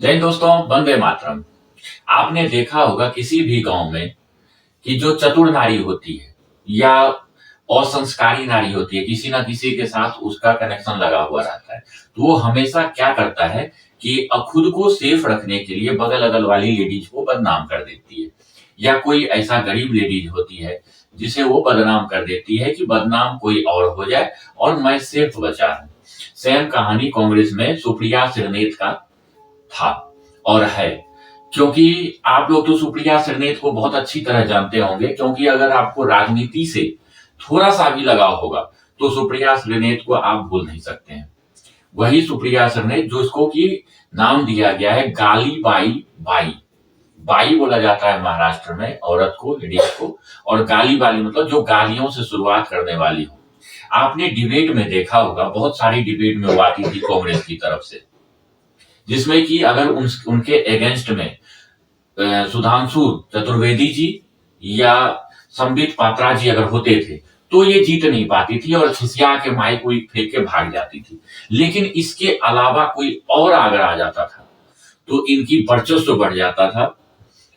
जय हिंद दोस्तों, वंदे मातरम। आपने देखा होगा किसी भी गांव में कि जो चतुर नारी होती है या असंस्कारी नारी होती है, किसी ना किसी के साथ उसका कनेक्शन लगा हुआ रहता है। तो वो हमेशा क्या करता है कि खुद को सेफ रखने के लिए बगल अगल वाली लेडीज को बदनाम कर देती है, या कोई ऐसा गरीब लेडीज होती है जिसे वो बदनाम कर देती है कि बदनाम कोई और हो जाए और मैं सेफ बचा हूं। सेम कहानी कांग्रेस में सुप्रिया श्रीनेत का था और है। क्योंकि आप लोग तो सुप्रिया श्रीनेत को बहुत अच्छी तरह जानते होंगे, क्योंकि अगर आपको राजनीति से थोड़ा सा भी लगाव होगा तो सुप्रिया श्रीनेत को आप भूल नहीं सकते हैं। वही सुप्रिया श्रीनेत जो इसको की नाम दिया गया है गाली बाई बाई। बाई बोला जाता है महाराष्ट्र में औरत को, लेडीज को, और गाली बाली मतलब जो गालियों से शुरुआत करने वाली हो। आपने डिबेट में देखा होगा, बहुत सारी डिबेट में वो आती थी कांग्रेस की तरफ से, जिसमें कि अगर उनके अगेंस्ट में सुधांशु चतुर्वेदी जी या संबित पात्रा जी अगर होते थे तो ये जीत नहीं पाती थी और खिसिया के माइक कोई फेंक के भाग जाती थी। लेकिन इसके अलावा कोई और अगर आ जाता था तो इनकी वर्चस्व बढ़ जाता था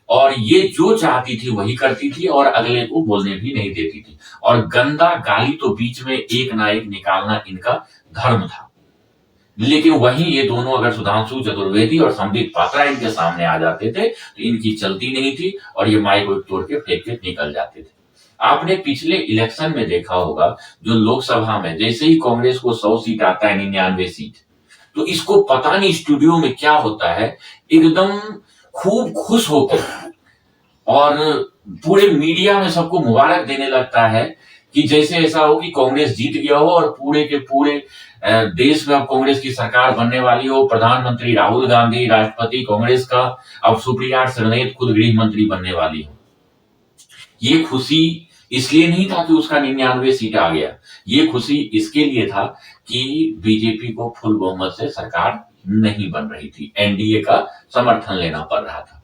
और ये जो चाहती थी वही करती थी और अगले को बोलने भी नहीं देती थी। और गंदा गाली तो बीच में एक ना एक निकालना इनका धर्म था। लेकिन वहीं ये दोनों अगर सुधांशु चतुर्वेदी और संबित पात्रा इनके सामने आ जाते थे तो इनकी चलती नहीं थी और ये माइक को तोड़ के फेंक के निकल जाते थे। आपने पिछले इलेक्शन में देखा होगा, जो लोकसभा में जैसे ही कांग्रेस को 100 सीट आता है, 99 सीट, तो इसको पता नहीं स्टूडियो में क्या होता है, एकदम खूब खुश होकर और पूरे मीडिया में सबको मुबारक देने लगता है कि जैसे ऐसा हो कि कांग्रेस जीत गया हो और पूरे के पूरे देश में अब कांग्रेस की सरकार बनने वाली हो। प्रधानमंत्री राहुल गांधी, राष्ट्रपति कांग्रेस का, अब सुप्रिया श्रीनेत खुद गृह मंत्री बनने वाली हो। ये खुशी इसलिए नहीं था कि उसका 99 सीट आ गया, ये खुशी इसके लिए था कि बीजेपी को फुल बहुमत से सरकार नहीं बन रही थी, एनडीए का समर्थन लेना पड़ रहा था।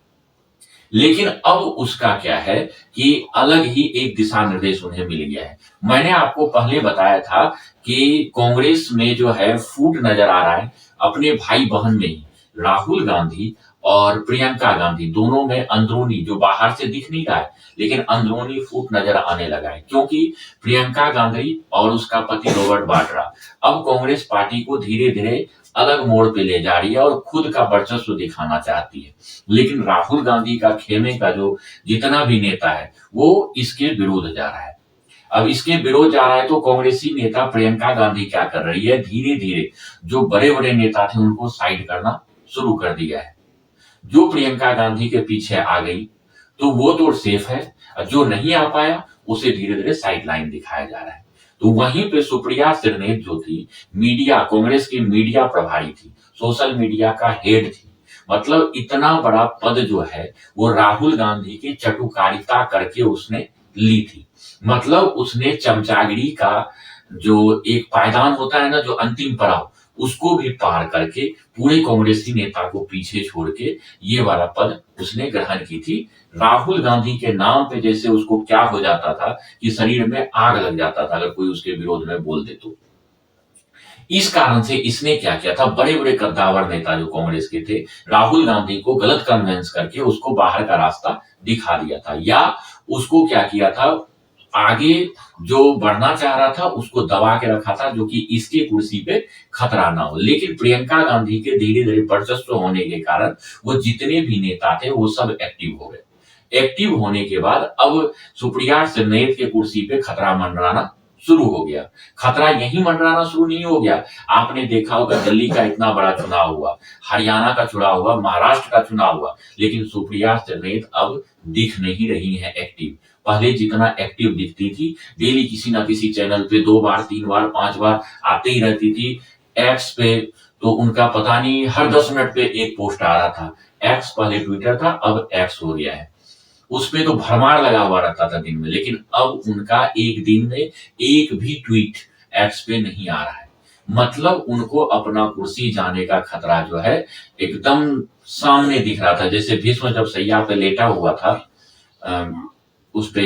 लेकिन अब उसका क्या है कि अलग ही एक दिशा निर्देश उन्हें मिल गया है। मैंने आपको पहले बताया था कि कांग्रेस में जो है फूट नजर आ रहा है अपने भाई बहन में ही। राहुल गांधी और प्रियंका गांधी दोनों में अंदरूनी, जो बाहर से दिख नहीं रहा है लेकिन अंदरूनी फूट नजर आने लगा है, क्योंकि प्रियंका गांधी और उसका पति रॉबर्ट वाड्रा अब कांग्रेस पार्टी को धीरे धीरे अलग मोड़ पे ले जा रही है और खुद का वर्चस्व दिखाना चाहती है। लेकिन राहुल गांधी का खेमे का जो जितना भी नेता है वो इसके विरोध जा रहा है। अब इसके विरोध जा रहा है तो कांग्रेसी नेता प्रियंका गांधी क्या कर रही है, धीरे धीरे जो बड़े बड़े नेता थे उनको साइड करना शुरू कर दिया है। जो प्रियंका गांधी के पीछे आ गई तो वो तो सेफ है, जो नहीं आ पाया उसे धीरे धीरे साइड लाइन दिखाया जा रहा है। तो वहीं पे सुप्रिया श्रीनेत जो थी, मीडिया, कांग्रेस की मीडिया प्रभारी थी, सोशल मीडिया का हेड थी, मतलब इतना बड़ा पद जो है वो राहुल गांधी की चटुकारिता करके उसने ली थी। मतलब उसने चमचागिरी का जो एक पायदान होता है ना, जो अंतिम पड़ाव, उसको भी पार करके पूरे कांग्रेसी नेता को पीछे छोड़ के ये वाला पद उसने ग्रहण की थी। राहुल गांधी के नाम पे जैसे उसको क्या हो जाता था कि शरीर में आग लग जाता था अगर कोई उसके विरोध में बोल दे तो। इस कारण से इसने क्या किया था, बड़े बड़े कद्दावर नेता जो कांग्रेस के थे, राहुल गांधी को गलत कन्वेंस करके उसको बाहर का रास्ता दिखा दिया था, या उसको क्या किया था, आगे जो बढ़ना चाह रहा था उसको दबा के रखा था, जो कि इसके कुर्सी पे खतरा ना हो। लेकिन प्रियंका गांधी के धीरे धीरे वर्चस्व होने के कारण वो जितने भी नेता थे वो सब एक्टिव हो गए। एक्टिव होने के बाद अब सुप्रिया श्रीनेत के कुर्सी पे खतरा मंडराना शुरू हो गया। खतरा यही मंडराना शुरू नहीं हो गया, आपने देखा होगा दिल्ली का इतना बड़ा चुनाव हुआ, हरियाणा का चुनाव हुआ, महाराष्ट्र का चुनाव हुआ, लेकिन सुप्रिया श्रीनेत अब दिख नहीं रही है एक्टिव। पहले जितना एक्टिव दिखती थी, डेली किसी ना किसी चैनल पे 2 बार 3 बार 5 बार आते ही रहती थी। एक्स पे तो उनका पता नहीं हर 10 मिनट पे एक पोस्ट आ रहा था। एक्स पहले ट्विटर था, अब एक्स हो गया है। उसपे तो भरमार लगा हुआ रहता था दिन में, लेकिन अब उनका एक दिन में एक भी ट्वीट एक्स पे नहीं आ रहा है। मतलब उनको अपना कुर्सी जाने का खतरा जो है एकदम सामने दिख रहा था। जैसे भीष्म जब सैया पे लेटा हुआ था, उस पे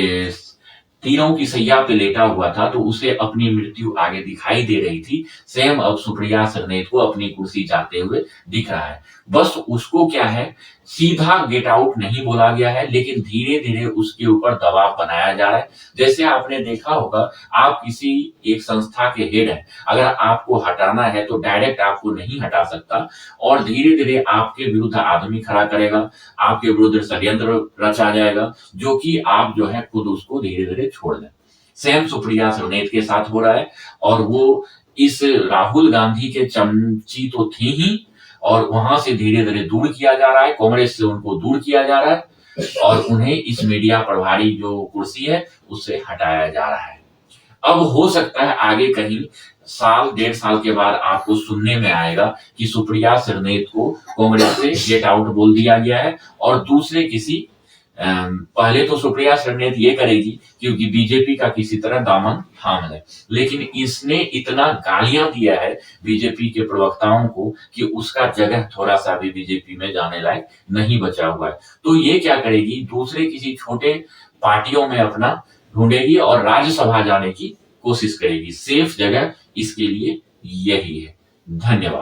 तीरों की सैया पे लेटा हुआ था, तो उसे अपनी मृत्यु आगे दिखाई दे रही थी। सेम अब सुप्रिया सरनेत को अपनी कुर्सी जाते हुए दिख रहा है। बस उसको क्या है, सीधा गेट आउट नहीं बोला गया है, लेकिन धीरे-धीरे उसके ऊपर दबाव बनाया जा रहा है। जैसे आपने देखा होगा, आप किसी एक संस्था के हेड हैं, अगर आपको हटाना है तो डायरेक्ट आपको नहीं हटा सकता और धीरे-धीरे आपके विरुद्ध आदमी खड़ा करेगा, आपके विरुद्ध षड्यंत्र रचा जाएगा, जो कि आप जो है खुद उसको धीरे-धीरे छोड़ दें। सेम सुप्रिया सरनेत के साथ हो रहा है और वो इस राहुल गांधी के चमची तो थी ही और वहां से धीरे-धीरे दूर किया जा रहा है, कांग्रेस से उनको दूर किया जा रहा है और उन्हें इस मीडिया प्रभारी जो कुर्सी है, उससे हटाया जा रहा है। अब हो सकता है आगे कहीं साल, डेढ़ साल के बाद आपको सुनने में आएगा कि सुप्रिया सरनेत को कांग्रेस से गेट आउट बोल दिया गया है और दूसरे किसी पहले तो सुप्रिया सरनेत ये करेगी क्योंकि बीजेपी का किसी तरह दामन थाम ले, लेकिन इसने इतना गालियां दिया है बीजेपी के प्रवक्ताओं को कि उसका जगह थोड़ा सा भी बीजेपी में जाने लायक नहीं बचा हुआ है। तो ये क्या करेगी, दूसरे किसी छोटे पार्टियों में अपना ढूंढेगी और राज्यसभा जाने की कोशिश करेगी। सेफ जगह इसके लिए यही है। धन्यवाद।